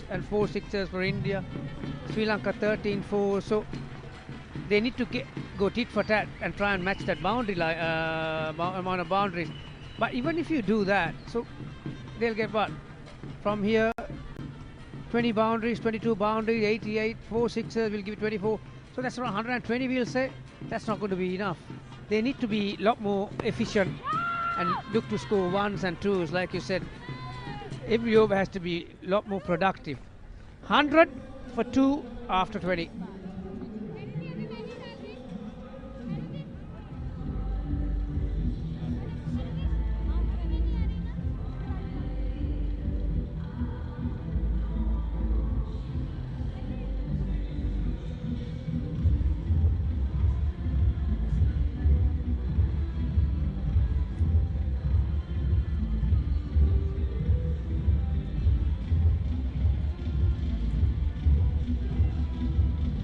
and 4 sixes for India. Sri Lanka 13-4. So they need to go tit for tat and try and match that boundary line, amount of boundaries. But even if you do that, so they'll get what? From here, 20 boundaries, 22 boundaries, 88, 4 sixes will give you 24. So that's around 120, we'll say. That's not going to be enough. They need to be a lot more efficient and look to score ones and twos, like you said. Every over has to be a lot more productive. 100 for 2 after 20.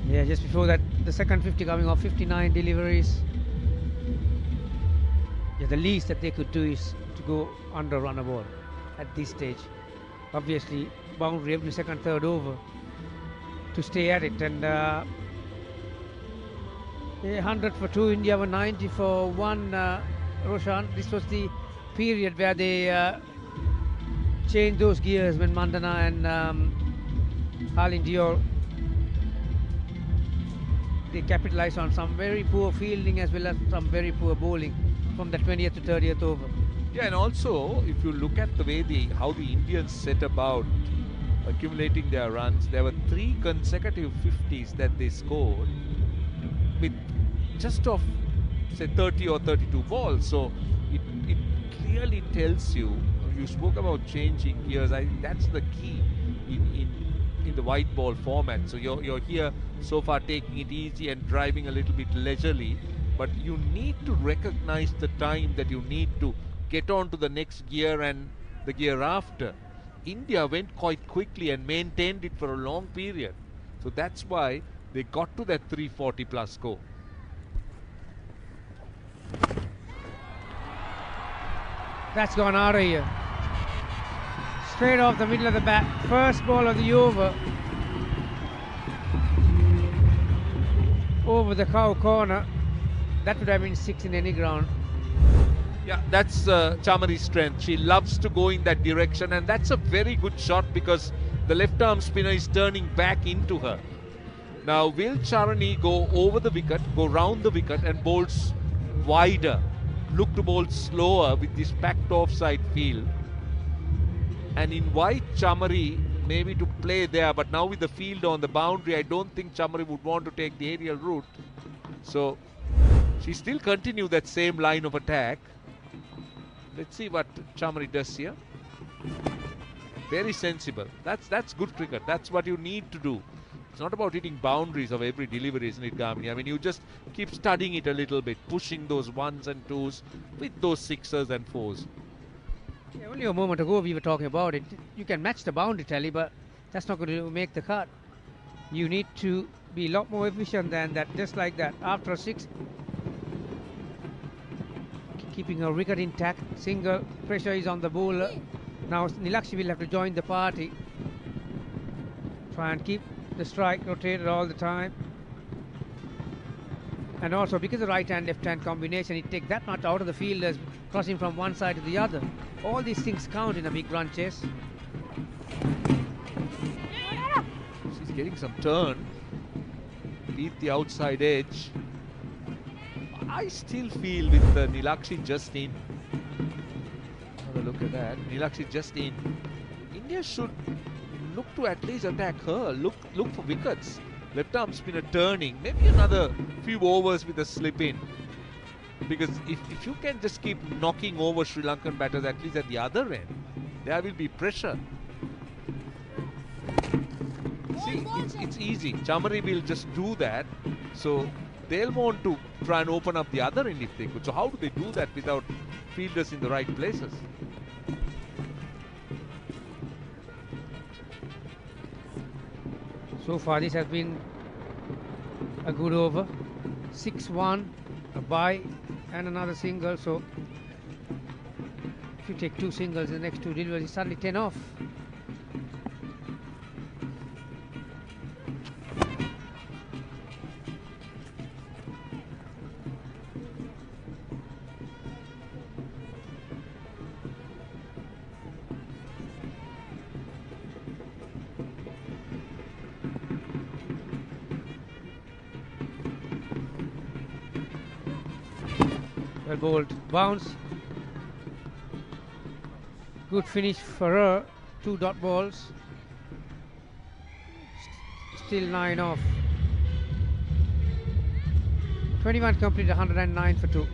Yeah, just before that, the second 50 coming off, 59 deliveries. Yeah, the least that they could do is to go under run a ball at this stage. Obviously, boundary every second, third over to stay at it. And yeah, 100 for 2, India were 90 for 1. Roshan, this was the period where they changed those gears when Mandana and Harlin Dior, they capitalized on some very poor fielding as well as some very poor bowling from the 20th to 30th over. Yeah, and also if you look at the way how the Indians set about accumulating their runs, there were 3 consecutive 50s that they scored with just of say 30 or 32 balls. So it clearly tells you spoke about changing gears. I think that's the key in the white ball format. So you're here so far taking it easy and driving a little bit leisurely, but you need to recognize the time that you need to get on to the next gear and the gear after. India went quite quickly and maintained it for a long period, so that's why they got to that 340 plus score. That's gone out of here. Straight off the middle of the bat. First ball of the over. Over the cow corner. That would have been 6 in any ground. Yeah, that's Chamari's strength. She loves to go in that direction, and that's a very good shot because the left arm spinner is turning back into her. Now, will Charani go over the wicket, go round the wicket and bowls wider? Look to bowl slower with this packed offside field, and invite Chamari maybe to play there, but now with the field on the boundary, I don't think Chamari would want to take the aerial route. So she still continue that same line of attack. Let's see what Chamari does here. Very sensible. That's good cricket. That's what you need to do. It's not about hitting boundaries of every delivery, isn't it, Gamini? I mean, you just keep studying it a little bit, pushing those ones and twos with those sixes and fours. Yeah, only a moment ago we were talking about it. You can match the boundary tally, but that's not going to make the cut. You need to be a lot more efficient than that, just like that. After a 6, keeping her wicket intact, single, pressure is on the bowler. Now Nilakshi will have to join the party. Try and keep the strike rotated all the time. And also because the right hand left hand combination, it takes that much out of the fielders crossing from one side to the other. All these things count in a big run chase. She's getting some turn. Beat the outside edge. I still feel with Nilakshi just in. Have a look at that. Nilakshi just in. India should look to at least attack her. Look for wickets. Left arm spinner turning. Maybe another few overs with a slip in. Because if you can just keep knocking over Sri Lankan batters, at least at the other end, there will be pressure. See, it's easy. Chamari will just do that. So they'll want to try and open up the other end if they could. So how do they do that without fielders in the right places? So far this has been a good over. 6-1, a bye and another single. So if you take 2 singles in the next 2 deliveries, it's suddenly 10 off. Well bowled. Bounce. Good finish for her. 2 dot balls. Still 9 off. 21 completed, 109 for 2.